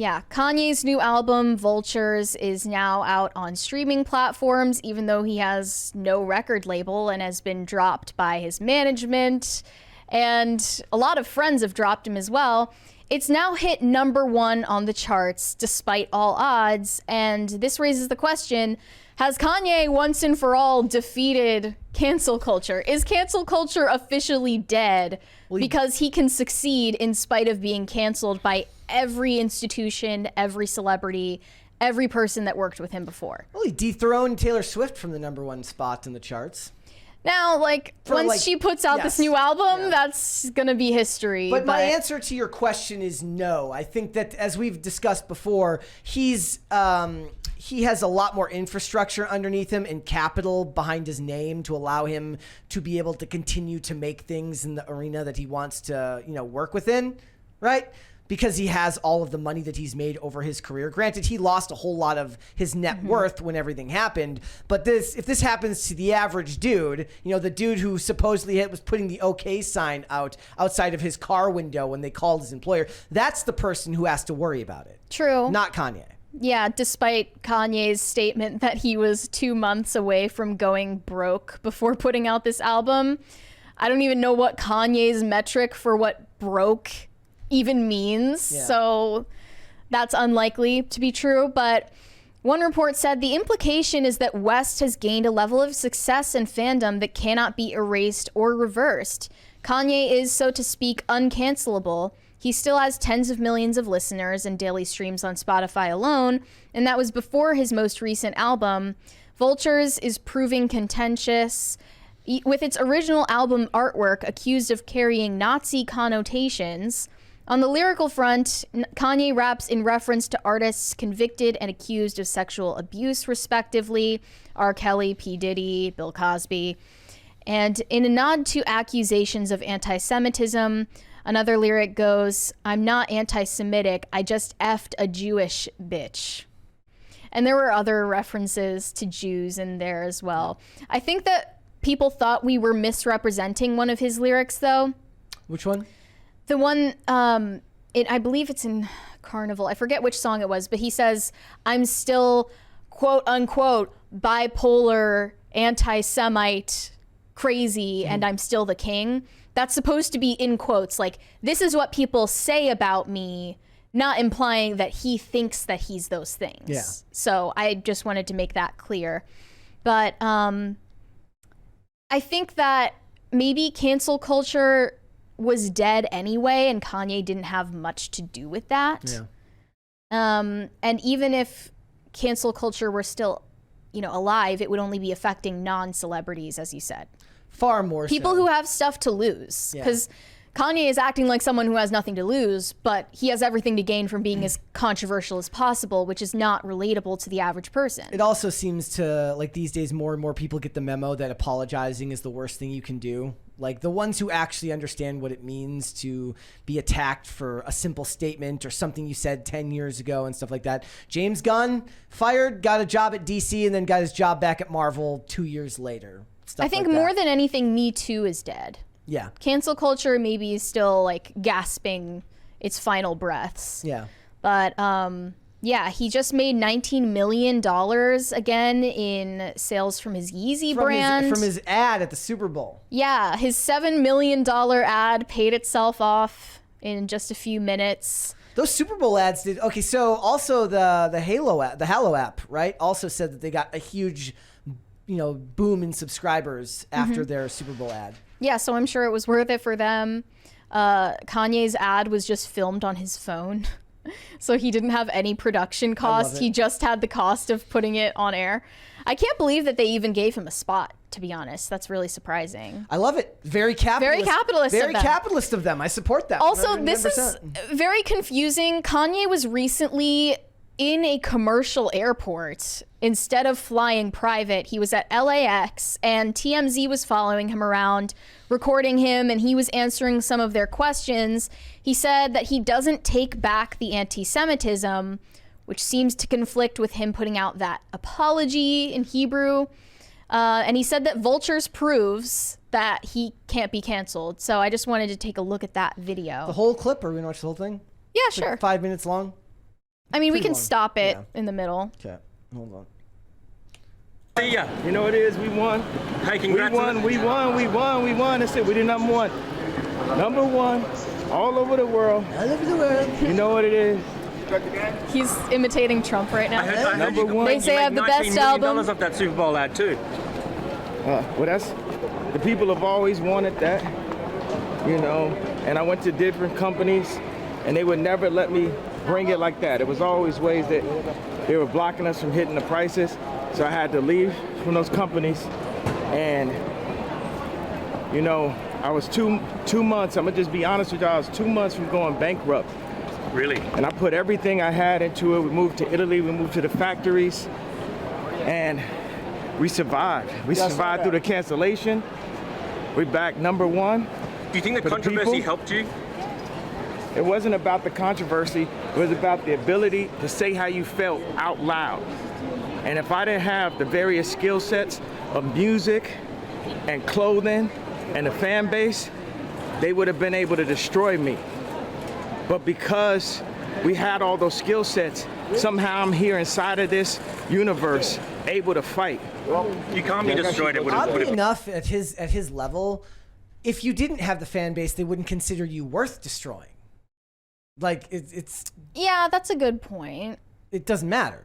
Yeah, Kanye's new album, Vultures, is now out on streaming platforms, even though he has no record label and has been dropped by his management. And a lot of friends have dropped him as well. It's now hit #1 on the charts, despite all odds. And this raises the question, has Kanye once and for all defeated cancel culture? Is cancel culture officially dead because he can succeed in spite of being canceled by every institution, every celebrity, every person that worked with him before? Well, he dethroned Taylor Swift from the #1 spot in the charts. Now, once she puts out this new album, that's going to be history. But my answer to your question is no. I think that, as we've discussed before, he has a lot more infrastructure underneath him and capital behind his name to allow him to be able to continue to make things in the arena that he wants to, work within, right? Because he has all of the money that he's made over his career. Granted, he lost a whole lot of his net worth when everything happened. But if this happens to the average dude, the dude who supposedly was putting the OK sign outside of his car window when they called his employer, that's the person who has to worry about it. True. Not Kanye. Yeah, despite Kanye's statement that he was 2 months away from going broke before putting out this album. I don't even know what Kanye's metric for what broke even means. Yeah. So that's unlikely to be true. But one report said the implication is that West has gained a level of success and fandom that cannot be erased or reversed. Kanye is, so to speak, uncancelable. He still has tens of millions of listeners and daily streams on Spotify alone, and that was before his most recent album. Vultures is proving contentious, with its original album artwork accused of carrying Nazi connotations. On the lyrical front, Kanye raps in reference to artists convicted and accused of sexual abuse, respectively, R. Kelly, P. Diddy, Bill Cosby. And in a nod to accusations of anti-Semitism, another lyric goes, "I'm not anti-Semitic, I just effed a Jewish bitch." And there were other references to Jews in there as well. I think that people thought we were misrepresenting one of his lyrics, though. Which one? The one, I believe it's in Carnival. I forget which song it was, but he says, "I'm still, quote unquote, bipolar, anti-Semite, crazy, and I'm still the king." That's supposed to be in quotes, like, this is what people say about me, not implying that he thinks that he's those things. Yeah. So I just wanted to make that clear. But I think that maybe cancel culture was dead anyway, and Kanye didn't have much to do with that. Yeah. And even if cancel culture were still, alive, it would only be affecting non-celebrities, as you said. Far more people who have stuff to lose. Because Kanye is acting like someone who has nothing to lose, but he has everything to gain from being as controversial as possible, which is not relatable to the average person. It also seems to, these days, more and more people get the memo that apologizing is the worst thing you can do. Like, the ones who actually understand what it means to be attacked for a simple statement or something you said 10 years ago and stuff like that. James Gunn, fired, got a job at DC, and then got his job back at Marvel 2 years later. I think more than anything, Me Too is dead. Yeah. Cancel culture maybe is still, gasping its final breaths. Yeah. But, yeah, he just made $19 million again in sales from his Yeezy brand. From his ad at the Super Bowl. Yeah, his $7 million ad paid itself off in just a few minutes. Those Super Bowl ads did. Okay, so also the Halo app, right? Also said that they got a huge, boom in subscribers after their Super Bowl ad. Yeah, so I'm sure it was worth it for them. Kanye's ad was just filmed on his phone. So he didn't have any production cost. He just had the cost of putting it on air. I can't believe that they even gave him a spot, to be honest. That's really surprising. I love it. Very capitalist. Very capitalist of them. Very capitalist of them. I support that. Also, 100%. This is very confusing. Kanye was recently in a commercial airport. Instead of flying private, he was at LAX, and TMZ was following him around, recording him, and he was answering some of their questions. He said that he doesn't take back the anti-Semitism, which seems to conflict with him putting out that apology in Hebrew. And he said that Vultures proves that he can't be canceled. So I just wanted to take a look at that video. The whole clip, or are we going to watch the whole thing? Yeah, it's sure. 5 minutes long. I mean, we Pretty can long. stop it Yeah. in the middle. Okay, hold on. See ya. You know what it is? We won. Hey, congrats. We won. That's it. We did number one. Number one all over the world. All over the world. You know what it is? He's imitating Trump right now. I heard Number you one. They say I have the best $19 million album. off that Super Bowl ad too. Well, that's the people have always wanted that, you know. And I went to different companies, and they would never let me bring it like that. It was always ways that they were blocking us from hitting the prices. So I had to leave from those companies, and you know, I was two months. I'm gonna just be honest with y'all. I was 2 months from going bankrupt. Really? And I put everything I had into it. We moved to Italy, we moved to the factories, and we survived. We survived through the cancellation. We're back number one. Do you think the For the controversy people? helped you? It wasn't about the controversy, it was about the ability to say how you felt out loud. And if I didn't have the various skill sets of music and clothing and the fan base, they would have been able to destroy me. But because we had all those skill sets, somehow I'm here inside of this universe, able to fight. You can't be destroyed. It would Oddly have. enough, at his level, if you didn't have the fan base, they wouldn't consider you worth destroying. Like Yeah, that's a good point. it doesn't matter.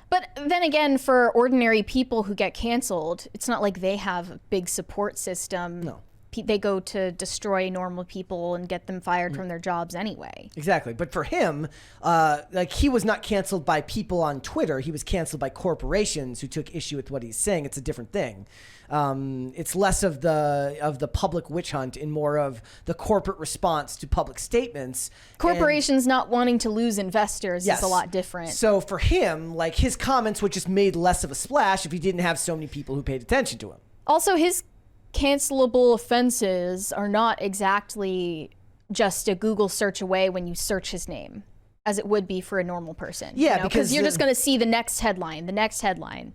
But then again, for ordinary people who get canceled, it's not like they have a big support system. No. They go to destroy normal people and get them fired from their jobs anyway. Exactly. But for him, like he was not canceled by people on Twitter. He was canceled by corporations who took issue with what he's saying. It's a different thing. It's less of the public witch hunt and more of the corporate response to public statements. Corporations not wanting to lose investors Yes. is a lot different. So for him, like his comments would just made less of a splash if he didn't have so many people who paid attention to him. Also, his cancelable offenses are not exactly just a Google search away when you search his name, as it would be for a normal person. Yeah, you know? because you're the- just going to see the next headline,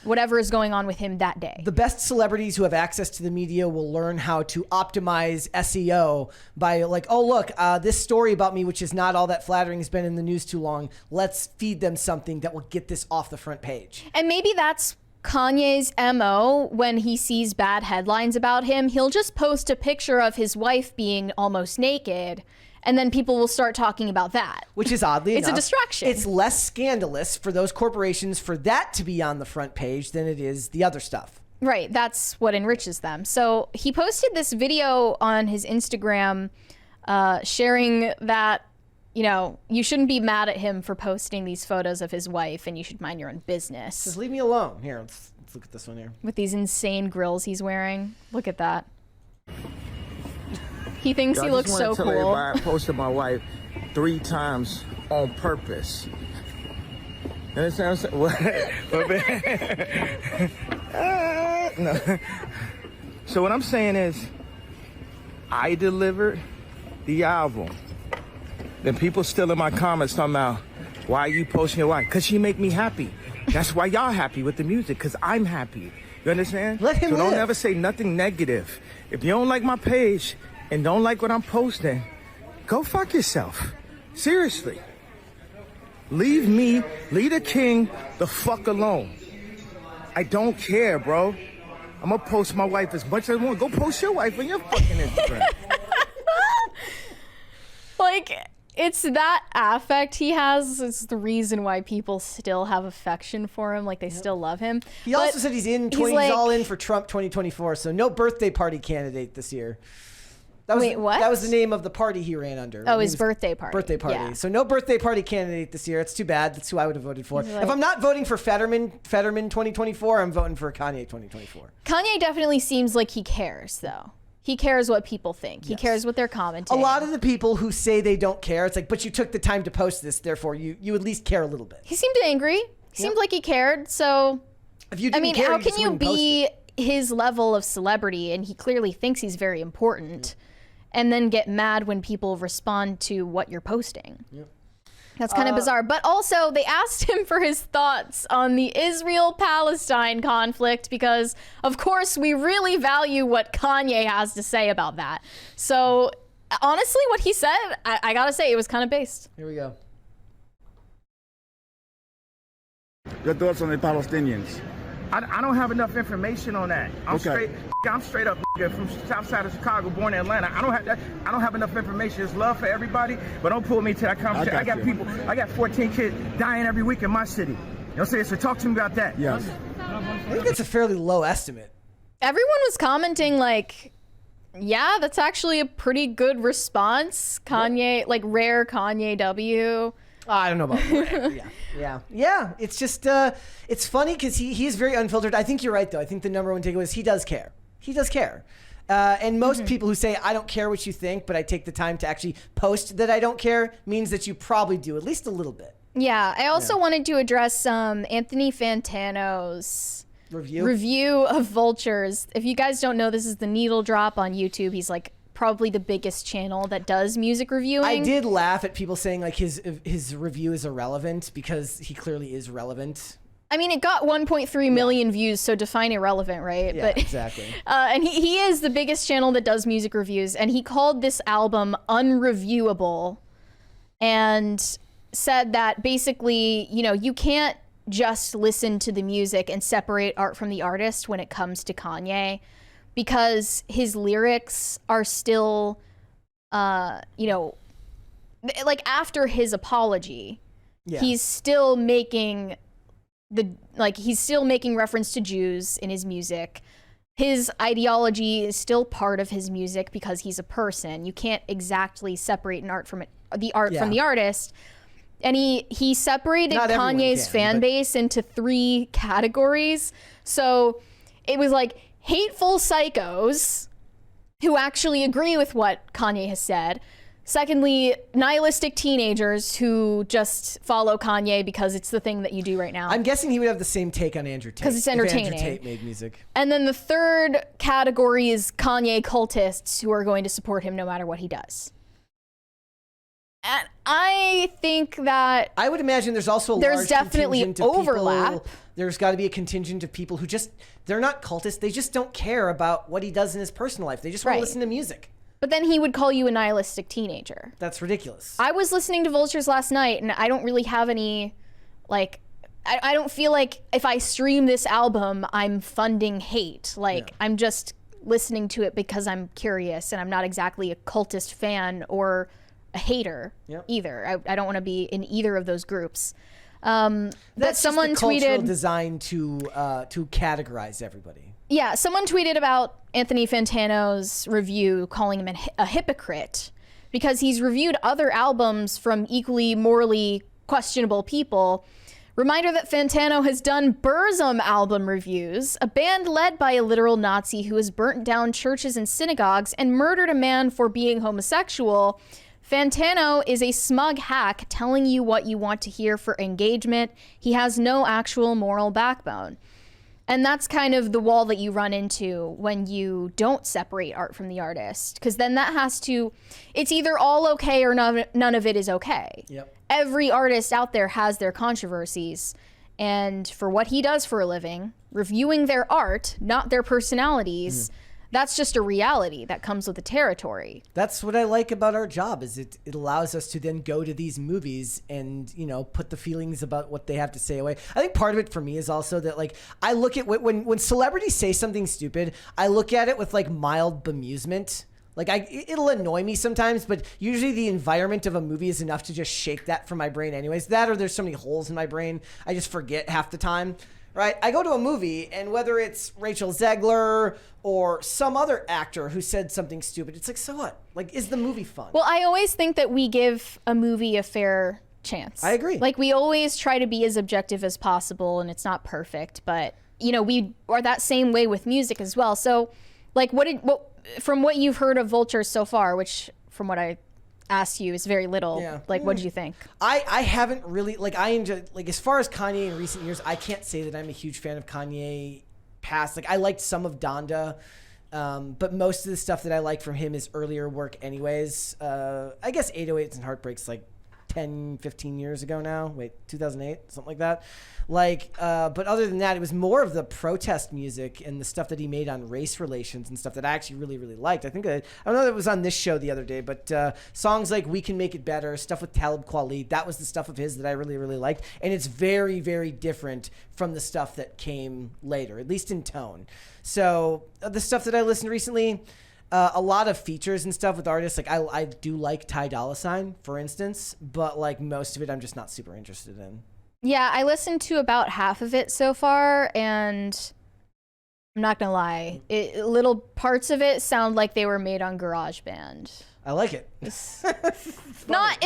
whatever is going on with him that day. The best celebrities who have access to the media will learn how to optimize SEO by like, oh, look, this story about me, which is not all that flattering, has been in the news too long. Let's feed them something that will get this off the front page. And maybe that's Kanye's MO when he sees bad headlines about him. He'll just post a picture of his wife being almost naked, and then people will start talking about that. Which is oddly It's a enough, distraction. It's less scandalous for those corporations for that to be on the front page than it is the other stuff. Right, that's what enriches them. So he posted this video on his Instagram sharing that, you know, you shouldn't be mad at him for posting these photos of his wife and you should mind your own business. Just leave me alone. Here, let's look at this one here. With these insane grills he's wearing. Look at that. He thinks he looks so cool. I posted my wife 3 times on purpose. You understand what I'm saying? No. So what I'm saying is, I delivered the album. Then people still in my comments talking about, why are you posting your wife? Because she make me happy. That's why y'all happy with the music, because I'm happy. You understand? Let him So don't live. ever say nothing negative. If you don't like my page and don't like what I'm posting, go fuck yourself. Seriously. Leave me, leave the king the fuck alone. I don't care, bro. I'm gonna post my wife as much as I want. Go post your wife on your fucking Instagram. Like, it's that affect he has is the reason why people still have affection for him. Like, they still love him. He But also said he's like- all in for Trump 2024, so no birthday party candidate this year. That was Wait, what? That was the name of the party he ran under. Oh, He his was- birthday party. Birthday party. Yeah. So no birthday party candidate this year. It's too bad. That's who I would have voted for. He's If like- I'm not voting for Fetterman 2024, I'm voting for Kanye 2024. Kanye definitely seems like he cares, though. He cares what people think. He Yes. cares what they're commenting. A lot of the people who say they don't care, it's like, but you took the time to post this, therefore you at least care a little bit. He seemed angry. He seemed like he cared. So, If you I didn't mean, care, how just can you wouldn't post be it. his level of celebrity, and he clearly thinks he's very important, and then get mad when people respond to what you're posting? That's kind of bizarre. But also, they asked him for his thoughts on the Israel-Palestine conflict because, of course, we really value what Kanye has to say about that. So, honestly, what he said, I gotta say, it was kind of based. Here we go. your thoughts on the Palestinians? I don't have enough information on that. I'm straight up nigga, from south side of Chicago, born in Atlanta. I don't have enough information. It's love for everybody, but don't pull me to that conversation. I got 14 kids dying every week in my city. You know what I'm saying? So talk to me about that. Yes. I think that's a fairly low estimate. Everyone was commenting like, yeah, that's actually a pretty good response. Kanye, like rare Kanye W. I don't know about rare. Yeah. It's just it's funny because he's very unfiltered. I think you're right though. I think the number one takeaway is he does care. He does care. And most people who say I don't care what you think, but I take the time to actually post that I don't care means that you probably do at least a little bit. Yeah, I also wanted to address Anthony Fantano's review of Vultures. If you guys don't know, this is the Needle Drop on YouTube. He's like probably the biggest channel that does music reviewing. I did laugh at people saying like his review is irrelevant because he clearly is relevant. I mean, it got 1.3 million views, so define irrelevant, right? Yeah, exactly. And he is the biggest channel that does music reviews, and he called this album unreviewable and said that basically, you know, you can't just listen to the music and separate art from the artist when it comes to Kanye, because his lyrics are still, you know, like after his apology, he's still making he's still making reference to Jews in his music. His ideology is still part of his music because he's a person. You can't exactly separate an art from the artist. And he separated Kanye's fan base into 3 categories. So it was like hateful psychos who actually agree with what Kanye has said. Secondly, nihilistic teenagers who just follow Kanye because it's the thing that you do right now. I'm guessing he would have the same take on Andrew Tate. Because it's entertaining. If Andrew Tate made music. And then the third category is Kanye cultists who are going to support him no matter what he does. And I think that I would imagine there's also a there's large definitely contingent of overlap. People, there's got to be a contingent of people who they're not cultists. They just don't care about what he does in his personal life. They just want to listen to music. But then he would call you a nihilistic teenager. That's ridiculous. I was listening to Vultures last night, and I don't really have any, like, I don't feel like if I stream this album, I'm funding hate. Like, I'm just listening to it because I'm curious, and I'm not exactly a cultist fan or a hater either. I don't want to be in either of those groups. That's someone just the cultural tweeted design to categorize everybody. Yeah, someone tweeted about Anthony Fantano's review, calling him a hypocrite because he's reviewed other albums from equally morally questionable people. Reminder that Fantano has done Burzum album reviews, a band led by a literal Nazi who has burnt down churches and synagogues and murdered a man for being homosexual. Fantano is a smug hack telling you what you want to hear for engagement. He has no actual moral backbone. And that's kind of the wall that you run into when you don't separate art from the artist. Because then that it's either all okay or none of it is okay. Yep. Every artist out there has their controversies. And for what he does for a living, reviewing their art, not their personalities, that's just a reality that comes with the territory. That's what I like about our job is it allows us to then go to these movies and, you know, put the feelings about what they have to say away. I think part of it for me is also that, like, I look at when celebrities say something stupid, I look at it with like mild bemusement. Like it'll annoy me sometimes, but usually the environment of a movie is enough to just shake that from my brain anyways. That or there's so many holes in my brain, I just forget half the time. Right? I go to a movie, and whether it's Rachel Zegler or some other actor who said something stupid, it's like, so what? Like, is the movie fun? Well, I always think that we give a movie a fair chance. I agree. Like, we always try to be as objective as possible, and it's not perfect, but, you know, we are that same way with music as well. So, like, from what you've heard of Vultures so far, which, from what I asked you, is very little. Yeah. Like, what did you think? I haven't really, like, I enjoy, like, as far as Kanye in recent years, I can't say that I'm a huge fan of Kanye past. Like, I liked some of Donda, but most of the stuff that I like from him is earlier work anyways. I guess 808s and Heartbreaks, like, 10, 15 years ago now. Wait, 2008, something like that. Like, but other than that, it was more of the protest music and the stuff that he made on race relations and stuff that I actually really, really liked. I don't know that it was on this show the other day, but songs like We Can Make It Better, stuff with Talib Kweli, that was the stuff of his that I really, really liked. And it's very, very different from the stuff that came later, at least in tone. So the stuff that I listened recently, a lot of features and stuff with artists. Like I do like Ty Dolla $ign, for instance, but like most of it, I'm just not super interested in. Yeah, I listened to about half of it so far, and I'm not gonna lie, little parts of it sound like they were made on GarageBand. I like it. It's not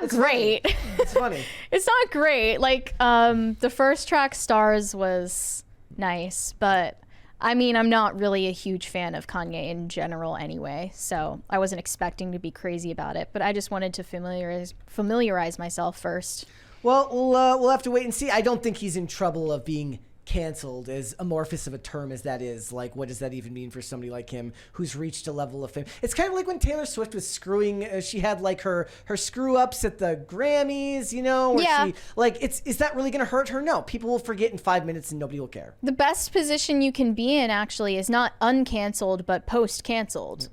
great. Funny. It's funny. It's not great. Like the first track, Stars, was nice, but I mean, I'm not really a huge fan of Kanye in general anyway, so I wasn't expecting to be crazy about it, but I just wanted to familiarize myself first. Well, we'll have to wait and see. I don't think he's in trouble of being canceled, as amorphous of a term as that is. Like, what does that even mean for somebody like him who's reached a level of fame? It's kind of like when Taylor Swift was screwing. She had like her screw ups at the Grammys, you know? Where yeah. Is that really going to hurt her? No. People will forget in 5 minutes and nobody will care. The best position you can be in actually is not uncanceled, but post-canceled,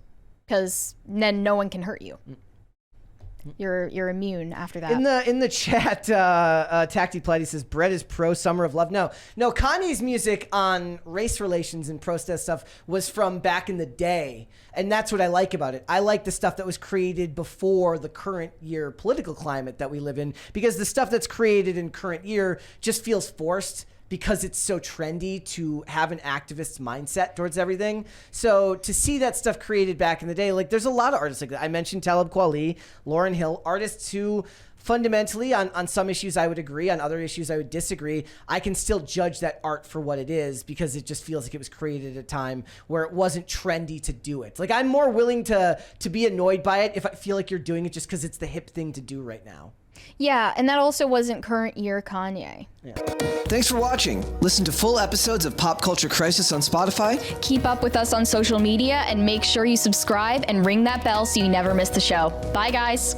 because then no one can hurt you. You're immune after that. In the chat, Tacti Plighty says Brett is pro Summer of Love. No, Kanye's music on race relations and protest stuff was from back in the day, and that's what I like about it. I like the stuff that was created before the current year political climate that we live in, because the stuff that's created in current year just feels forced, because it's so trendy to have an activist mindset towards everything. So to see that stuff created back in the day, like there's a lot of artists like that. I mentioned Talib Kweli, Lauryn Hill, artists who fundamentally on some issues I would agree, on other issues I would disagree. I can still judge that art for what it is, because it just feels like it was created at a time where it wasn't trendy to do it. Like I'm more willing to be annoyed by it if I feel like you're doing it just because it's the hip thing to do right now. Yeah, and that also wasn't current year Kanye. Yeah. Thanks for watching. Listen to full episodes of Pop Culture Crisis on Spotify. Keep up with us on social media and make sure you subscribe and ring that bell so you never miss the show. Bye, guys.